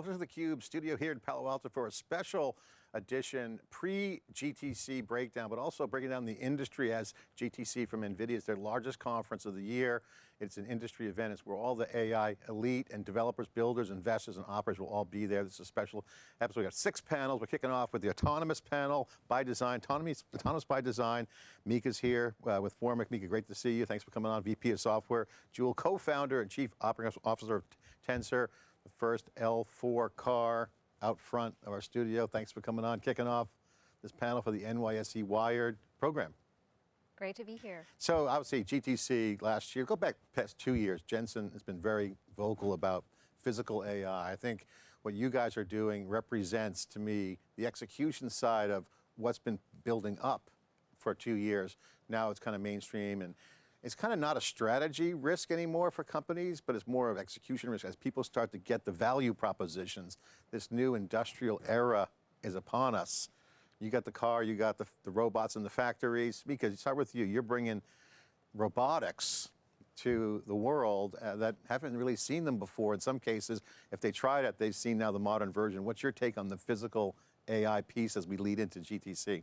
Welcome to theCUBE studio here in Palo Alto for a special edition pre-GTC breakdown, but also breaking down the industry as GTC from NVIDIA is their largest conference of the year. It's an industry event. It's where all the AI elite and developers, builders, investors, and operators will all be there. This is a special episode. We got 6 panels. We're kicking off with the autonomous panel by design, autonomous by design. Mika's here with Formic. Mika, great to see you. Thanks for coming on, VP of Software. Jewel, co-founder and Chief Operating Officer of Tensor, the first L4 car out front of our studio. Thanks for coming on, kicking off this panel for the NYSE Wired program. Great to be here. So obviously GTC last year, go back past 2 years, Jensen has been very vocal about physical AI. I think what you guys are doing represents to me the execution side of what's been building up for 2 years. Now it's kind of mainstream, and it's kind of not a strategy risk anymore for companies, but it's more of execution risk as people start to get the value propositions. This new industrial era is upon us. You got the car, you got the robots in the factories. Mika, start with you. You're bringing robotics to the world that haven't really seen them before. In some cases, if they tried it, they've seen now the modern version. What's your take on the physical AI piece as we lead into GTC?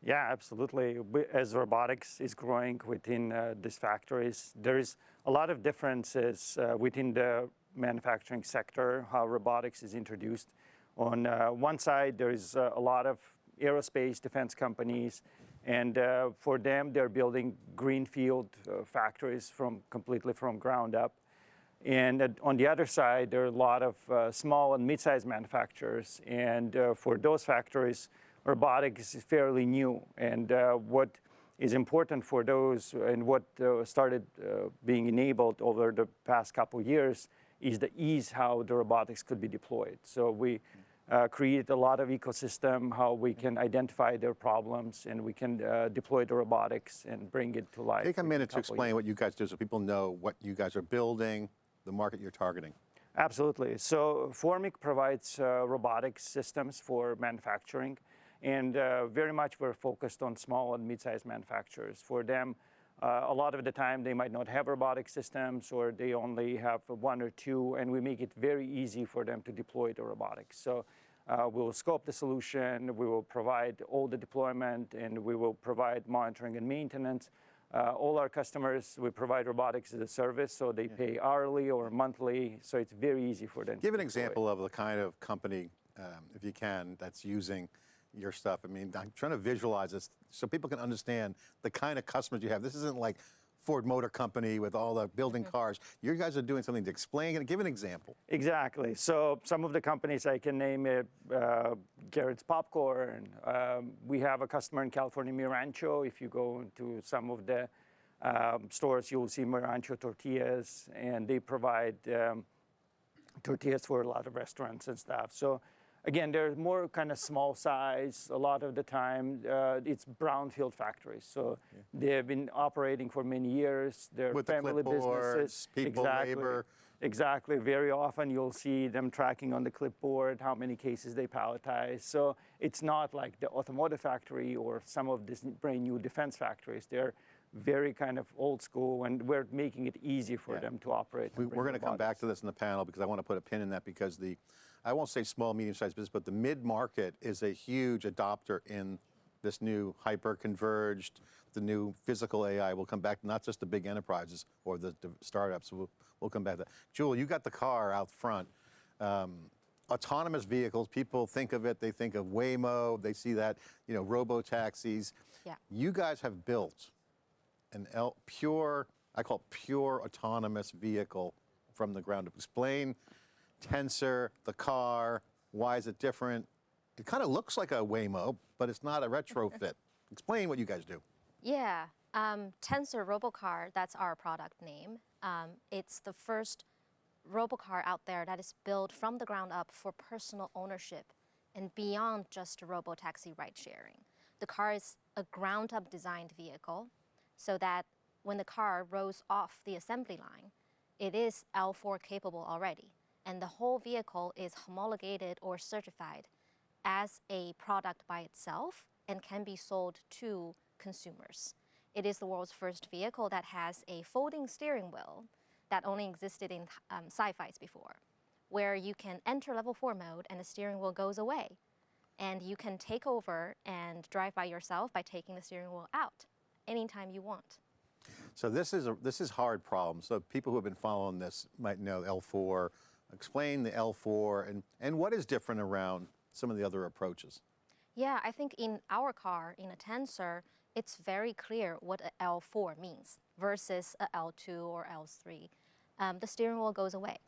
Yeah, absolutely. As robotics is growing within these factories, there is a lot of differences within the manufacturing sector, how robotics is introduced. On one side, there is a lot of aerospace defense companies, and for them, they're building greenfield factories completely from ground up. And on the other side, there are a lot of small and mid-sized manufacturers, and for those factories, robotics is fairly new, and what is important for those and what started being enabled over the past couple of years is the ease how the robotics could be deployed. So we create a lot of ecosystem, how we can identify their problems and we can deploy the robotics and bring it to life. Take a minute to explain what you guys do so people know what you guys are building, the market you're targeting. Absolutely. So Formic provides robotics systems for manufacturing. And very much we're focused on small and mid-sized manufacturers. For them, a lot of the time they might not have robotic systems or they only have 1 or 2, and we make it very easy for them to deploy the robotics. So we'll scope the solution, we will provide all the deployment, and we will provide monitoring and maintenance. All our customers, we provide robotics as a service, so they pay hourly or monthly, so it's very easy for them. Give an example of the kind of company, if you can, that's using your stuff. I mean, I'm trying to visualize this so people can understand the kind of customers you have. This isn't like Ford Motor Company with all the building cars. You guys are doing something to explain and give an example. Exactly. So some of the companies I can name it, Garrett's Popcorn. We have a customer in California, Mi Rancho. If you go into some of the stores, you'll see Mi Rancho tortillas, and they provide tortillas for a lot of restaurants and stuff. So again, they're more kind of small size. A lot of the time, it's brownfield factories. So they have been operating for many years. They're with family the businesses. People, labor. Exactly. Very often you'll see them tracking on the clipboard how many cases they palletize. So it's not like the automotive factory or some of these brand new defense factories. They're very kind of old school, and we're making it easy for them to operate. We're going to come back to this in the panel because I want to put a pin in that because I won't say small, medium-sized business, but the mid-market is a huge adopter in this new hyper-converged, the new physical AI. We'll come back, not just the big enterprises or the startups. We'll come back to that. Jewel, you got the car out front. Autonomous vehicles, people think of it, they think of Waymo, they see that, you know, robo-taxis. Yeah. You guys have built an pure, I call it pure autonomous vehicle from the ground up. Explain Tensor, the car, why is it different? It kind of looks like a Waymo, but it's not a retrofit. Explain what you guys do. Yeah, Tensor Robocar, that's our product name. It's the first robocar out there that is built from the ground up for personal ownership and beyond just robo-taxi ride sharing. The car is a ground up designed vehicle so that when the car rolls off the assembly line, it is L4 capable already. And the whole vehicle is homologated or certified as a product by itself and can be sold to consumers. It is the world's first vehicle that has a folding steering wheel that only existed in sci-fis before. where you can enter level 4 mode and the steering wheel goes away. And you can take over and drive by yourself by taking the steering wheel out anytime you want. So this is hard problem. So people who have been following this might know L4. Explain the L4 and what is different around some of the other approaches. Yeah, I think in our car, in a Tensor, it's very clear what a L4 means versus a L2 or L3. The steering wheel goes away.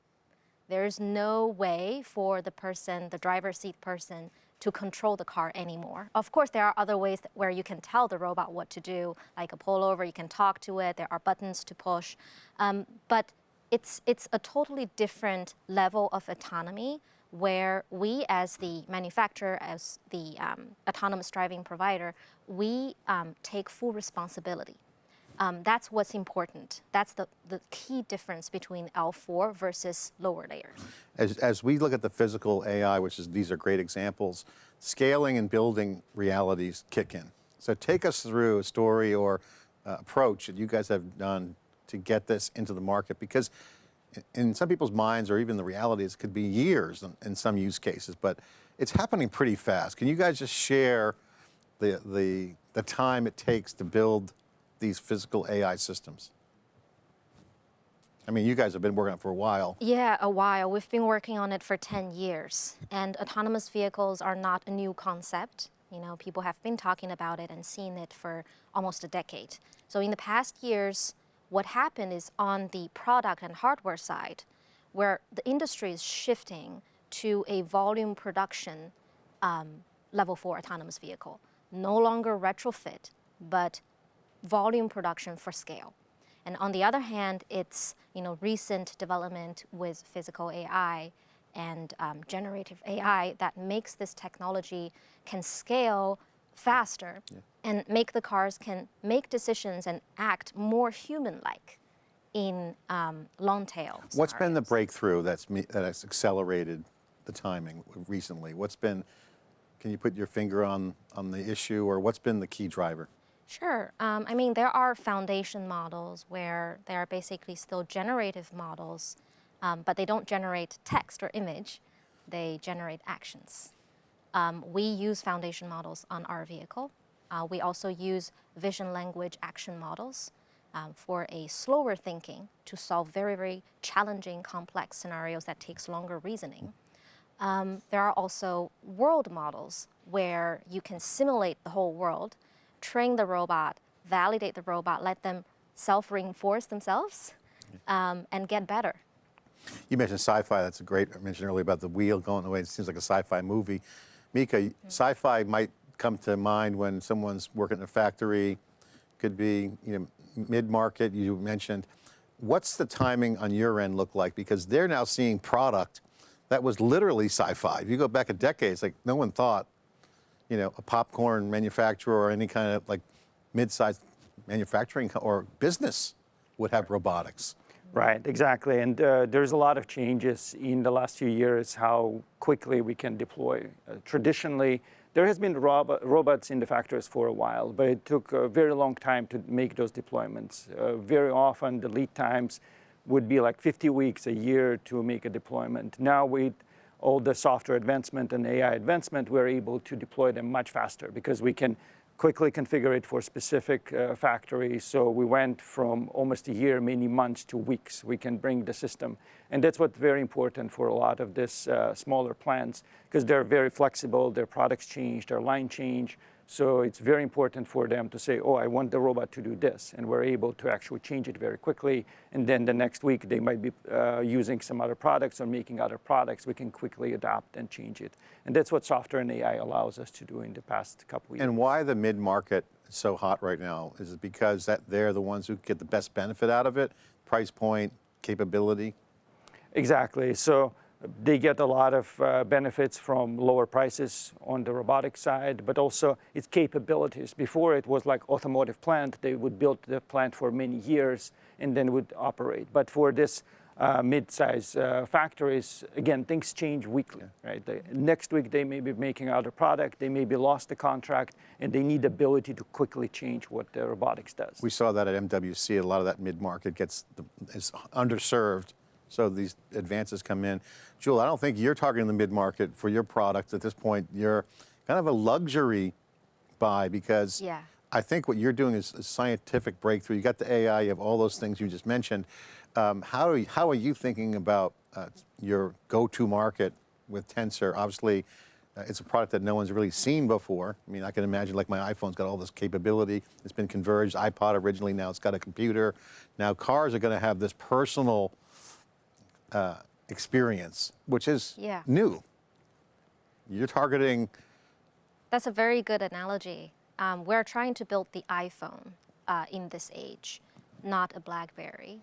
There's no way for the person, the driver's seat person, to control the car anymore. Of course, there are other ways where you can tell the robot what to do, like a pullover, you can talk to it, there are buttons to push. But it's a totally different level of autonomy where we as the manufacturer, as the autonomous driving provider, we take full responsibility. That's what's important. That's the key difference between L4 versus lower layers. As we look at the physical AI, these are great examples, scaling and building realities kick in. So take us through a story or approach that you guys have done to get this into the market, because in some people's minds, or even the realities, it could be years in some use cases, but it's happening pretty fast. Can you guys just share the time it takes to build these physical AI systems? I mean, you guys have been working on it for a while. Yeah, a while. We've been working on it for 10 years. And autonomous vehicles are not a new concept. You know, people have been talking about it and seen it for almost a decade. So in the past years, what happened is on the product and hardware side, where the industry is shifting to a volume production level 4 autonomous vehicle. No longer retrofit, but volume production for scale. And on the other hand, it's recent development with physical AI and generative AI that makes this technology can scale faster and make the cars can make decisions and act more human-like in long tail scenarios. What's been the breakthrough that has accelerated the timing recently? Can you put your finger on the issue, or what's been the key driver? Sure. I mean, there are foundation models where they are basically still generative models, but they don't generate text or image. They generate actions. We use foundation models on our vehicle. We also use vision language action models for a slower thinking to solve very, very challenging, complex scenarios that takes longer reasoning. There are also world models where you can simulate the whole world, train the robot, validate the robot, let them self-reinforce themselves, and get better. You mentioned sci-fi. That's a great, I mentioned earlier about the wheel going away. It seems like a sci-fi movie. Mika, sci-fi might come to mind when someone's working in a factory, could be mid-market, you mentioned. What's the timing on your end look like? Because they're now seeing product that was literally sci-fi. If you go back a decade, it's like no one thought a popcorn manufacturer or any kind of like mid-sized manufacturing or business would have robotics. Right, exactly. And there's a lot of changes in the last few years, how quickly we can deploy. Traditionally, there has been robots in the factories for a while, but it took a very long time to make those deployments. Very often, the lead times would be like 50 weeks, a year to make a deployment. Now, with all the software advancement and AI advancement, we're able to deploy them much faster because we can quickly configure it for specific factories. So we went from almost a year, many months, to weeks. We can bring the system. And that's what's very important for a lot of this smaller plants, because they're very flexible, their products change, their line change. So it's very important for them to say, oh, I want the robot to do this. And we're able to actually change it very quickly. And then the next week, they might be using some other products or making other products. We can quickly adapt and change it. And that's what software and AI allows us to do in the past couple of years. And why the mid-market is so hot right now? Is it because that they're the ones who get the best benefit out of it? Price point, capability? Exactly. So they get a lot of benefits from lower prices on the robotics side, but also its capabilities. Before it was like automotive plant, they would build the plant for many years and then would operate. But for this mid-size factories, again, things change weekly, right? Next week, they may be making other product, they maybe lost the contract, and they need the ability to quickly change what the robotics does. We saw that at MWC, a lot of that mid-market is underserved So these advances come in. Jewel, I don't think you're targeting the mid-market for your product at this point. You're kind of a luxury buy because I think what you're doing is a scientific breakthrough. You got the AI, you have all those things you just mentioned. How are you thinking about your go-to market with Tensor? Obviously, it's a product that no one's really seen before. I mean, I can imagine like my iPhone's got all this capability. It's been converged. iPod originally, now it's got a computer. Now cars are going to have this personal experience, which is new. You're targeting. That's a very good analogy. We're trying to build the iPhone in this age, not a BlackBerry.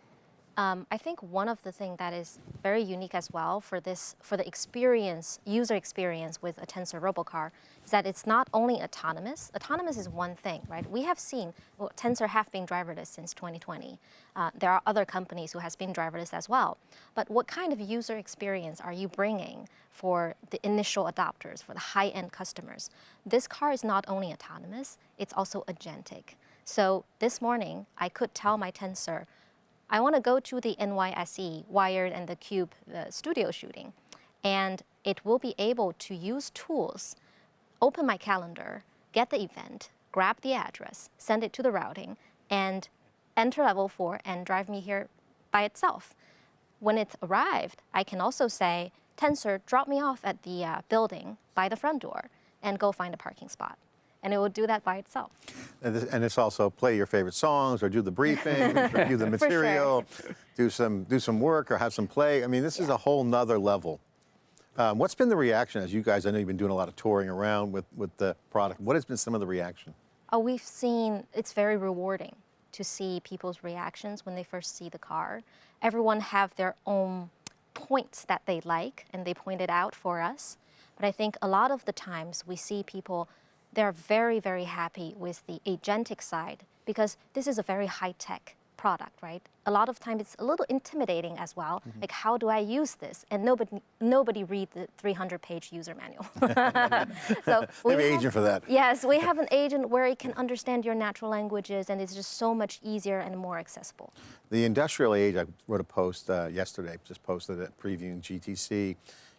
I think one of the things that is very unique as well for the experience, user experience with a Tensor Robocar, is that it's not only autonomous. Autonomous is one thing, right? We have seen, Tensor have been driverless since 2020. There are other companies who has been driverless as well. But what kind of user experience are you bringing for the initial adopters, for the high-end customers? This car is not only autonomous, it's also agentic. So this morning, I could tell my Tensor, I want to go to the NYSE Wired and theCUBE studio shooting, and it will be able to use tools, open my calendar, get the event, grab the address, send it to the routing, and enter level 4 and drive me here by itself. When it's arrived, I can also say, Tensor, drop me off at the building by the front door and go find a parking spot. And it will do that by itself. And it's also play your favorite songs or do the briefing, review the material, do some work or have some play. I mean, this is a whole nother level. What's been the reaction as you guys, I know you've been doing a lot of touring around with the product. What has been some of the reaction? Oh, we've seen, it's very rewarding to see people's reactions when they first see the car. Everyone have their own points that they like and they point it out for us. But I think a lot of the times we see people, they're very, very happy with the agentic side because this is a very high-tech product, right? A lot of times it's a little intimidating as well. Like, how do I use this? And nobody read the 300-page user manual. So we have an agent for that. Yes, we have an agent where it can understand your natural languages, and it's just so much easier and more accessible. The industrial age, I wrote a post yesterday, just posted it, previewing GTC.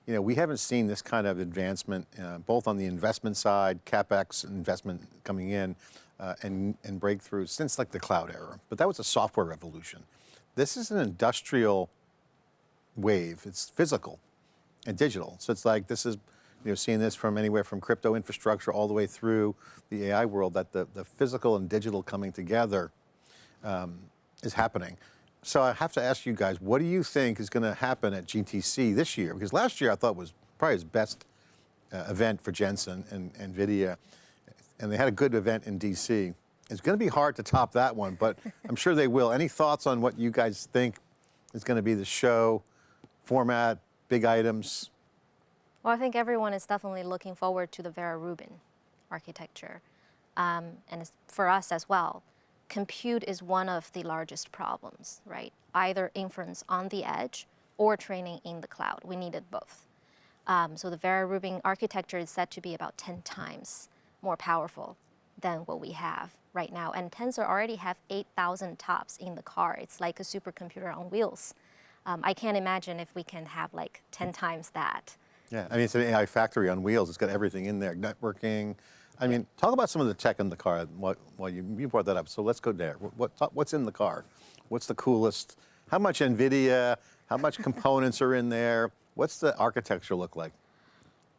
You know, we haven't seen this kind of advancement, both on the investment side, CapEx investment coming in, and breakthroughs since like the cloud era. But that was a software revolution. This is an industrial wave. It's physical and digital. So it's like this is, you know, seeing this from anywhere from crypto infrastructure all the way through the AI world, that the physical and digital coming together is happening. So I have to ask you guys, what do you think is going to happen at GTC this year? Because last year I thought was probably his best event for Jensen and NVIDIA, and they had a good event in DC. It's going to be hard to top that one, but I'm sure they will. Any thoughts on what you guys think is going to be the show, format, big items? Well, I think everyone is definitely looking forward to the Vera Rubin architecture, and it's for us as well. Compute is one of the largest problems, right? Either inference on the edge or training in the cloud. We needed both. So the Vera Rubin architecture is said to be about 10 times more powerful than what we have right now. And Tensor already have 8,000 TOPS in the car. It's like a supercomputer on wheels. I can't imagine if we can have like 10 times that. Yeah, I mean, it's an AI factory on wheels. It's got everything in there, networking. I mean, talk about some of the tech in the car while you brought that up. So let's go there. What's in the car? What's the coolest? How much NVIDIA? How much components are in there? What's the architecture look like?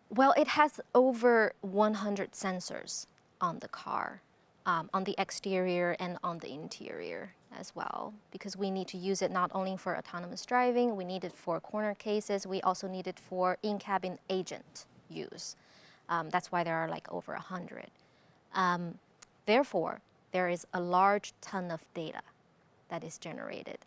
Well, it has over 100 sensors on the car, on the exterior and on the interior as well, because we need to use it not only for autonomous driving, we need it for corner cases, we also need it for in-cabin agent use. That's why there are like over 100. Therefore, there is a large ton of data that is generated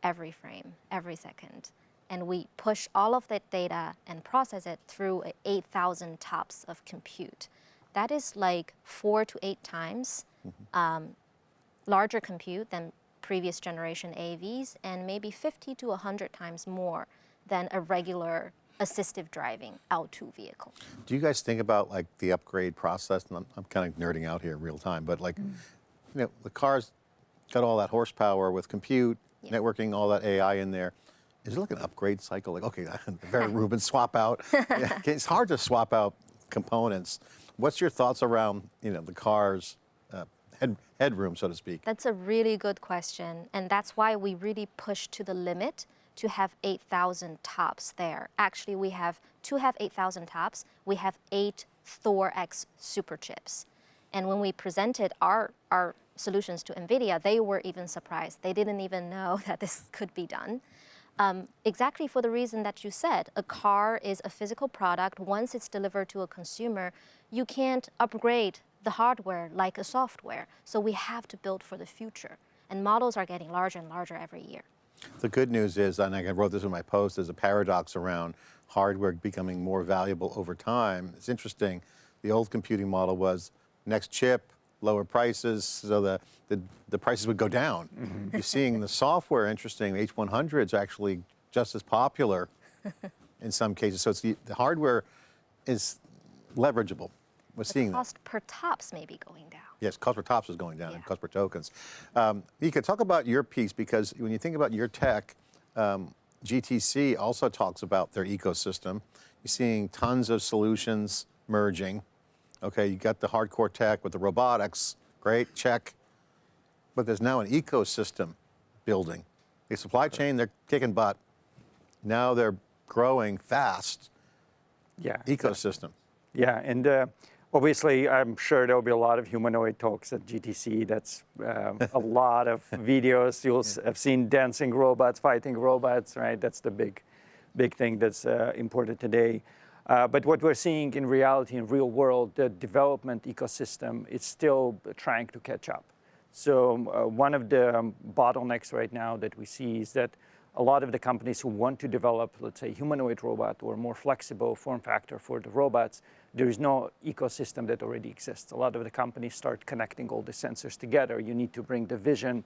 every frame, every second. And we push all of that data and process it through 8,000 TOPS of compute. That is like 4 to 8 times larger compute than previous generation AVs, and maybe 50 to 100 times more than a regular assistive driving L2 vehicle. Do you guys think about like the upgrade process? And I'm kind of nerding out here in real time, but like, you know, the car's got all that horsepower with compute, networking, all that AI in there. is it like an upgrade cycle? Like, okay, very Rubin, swap out. Yeah, it's hard to swap out components. What's your thoughts around, the car's headroom, so to speak? That's a really good question, and that's why we really push to the limit to have 8,000 TOPS there. Actually, to have 8,000 TOPS, we have 8 Thor X super chips. And when we presented our solutions to NVIDIA, they were even surprised. They didn't even know that this could be done. Exactly for the reason that you said. A car is a physical product. Once it's delivered to a consumer, you can't upgrade the hardware like a software. So we have to build for the future. And models are getting larger and larger every year. The good news is, and I wrote this in my post, there's a paradox around hardware becoming more valuable over time. It's interesting. The old computing model was next chip, lower prices, so the prices would go down. You're seeing the software, interesting, H100s actually just as popular in some cases. So it's the hardware is leverageable. We're seeing that. Cost per TOPS may be going down. Yes, cost per TOPS is going down, Yeah. and cost per tokens. Mika, talk about your piece, because when you think about your tech, GTC also talks about their ecosystem. You're seeing tons of solutions merging. Okay, you got the hardcore tech with the robotics, great, check. But there's now an ecosystem building. The supply chain, they're kicking butt. Now they're growing fast. Yeah. Ecosystem. Yeah, and obviously, I'm sure there will be a lot of humanoid talks at GTC. That's a lot of videos. You'll have seen dancing robots, fighting robots, right? That's the big thing that's important today. But what we're seeing in reality, in real world, the development ecosystem is still trying to catch up. So one of the bottlenecks right now that we see is that a lot of the companies who want to develop, let's say, humanoid robot or more flexible form factor for the robots, there is no ecosystem that already exists. A lot of the companies start connecting all the sensors together. You need to bring the vision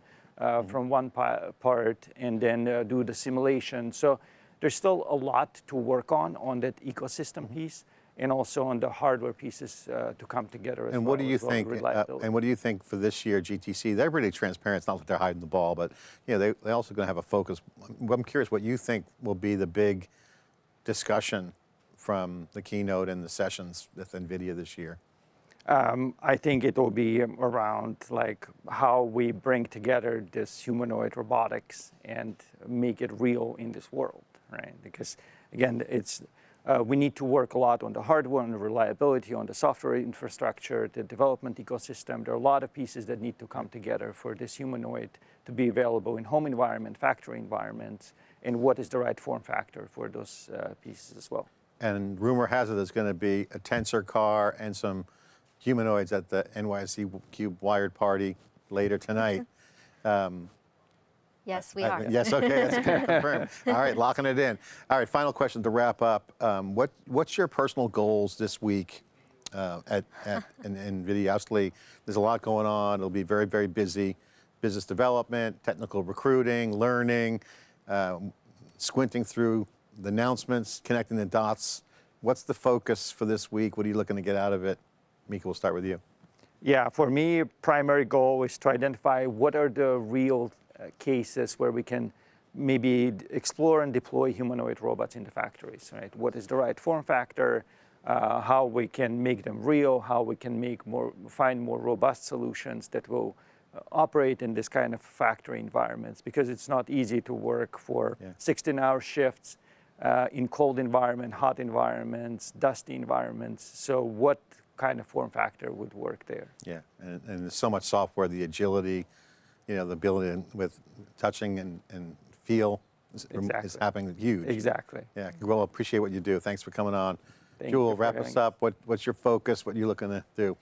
from one part and then do the simulation. So there's still a lot to work on that ecosystem piece, and also on the hardware pieces to come together as well. And what do you well, think? And what do you think for this year, GTC? They're really transparent. It's not that they're hiding the ball, but they're also going to have a focus. I'm curious what you think will be the big discussion from the keynote and the sessions with NVIDIA this year. I think it will be around like how we bring together this humanoid robotics and make it real in this world, right? Because again, it's we need to work a lot on the hardware, on the reliability, on the software infrastructure, the development ecosystem. There are a lot of pieces that need to come together for this humanoid to be available in home environment, factory environments, and what is the right form factor for those pieces as well. And rumor has it there's going to be a Tensor car and some humanoids at the NYSE Wired party later tonight. Yes, we are. Yes, okay, that's confirmed. All right, locking it in. All right, final question to wrap up. What's your personal goals this week at NVIDIA? Obviously, there's a lot going on. It'll be very, very busy. Business development, technical recruiting, learning, squinting through the announcements, connecting the dots. What's the focus for this week? What are you looking to get out of it? Mika, we'll start with you. Yeah, for me, primary goal is to identify what are the real cases where we can maybe explore and deploy humanoid robots in the factories, right? What is the right form factor, how we can make them real, how we can find more robust solutions that will operate in this kind of factory environments, because it's not easy to work for 16-hour shifts in cold environment, hot environments, dusty environments. So what kind of form factor would work there? Yeah, and there's so much software, the agility, the ability with touching and feel is happening huge. Exactly. Yeah, well, appreciate what you do. Thanks for coming on. Jewel, wrap us up. What's your focus? What are you looking to do?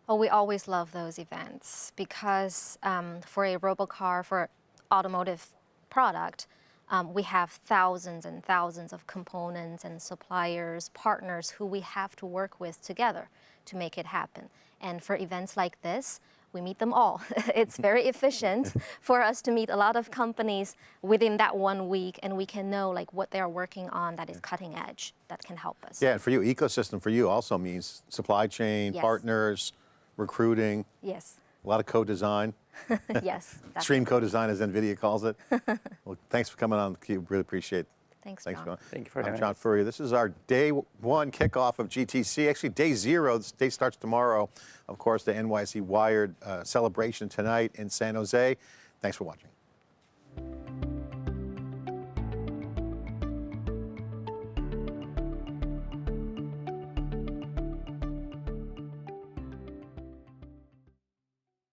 Oh, we always love those events because for a robocar, for automotive product, we have thousands and thousands of components and suppliers, partners who we have to work with together to make it happen. And for events like this, we meet them all. It's very efficient for us to meet a lot of companies within that 1 week, and we can know like what they're working on that is cutting edge, that can help us. Yeah, and for you, ecosystem for you also means supply chain, partners, recruiting. Yes. A lot of co-design. Yes. Extreme co-design, as NVIDIA calls it. Well, thanks for coming on theCUBE, really appreciate it. Thanks, Thanks, John. John. Thank you for I'm having John us. Furrier. This is our day one kickoff of GTC. Actually, day zero. This day starts tomorrow. Of course, the NYSE Wired celebration tonight in San Jose. Thanks for watching.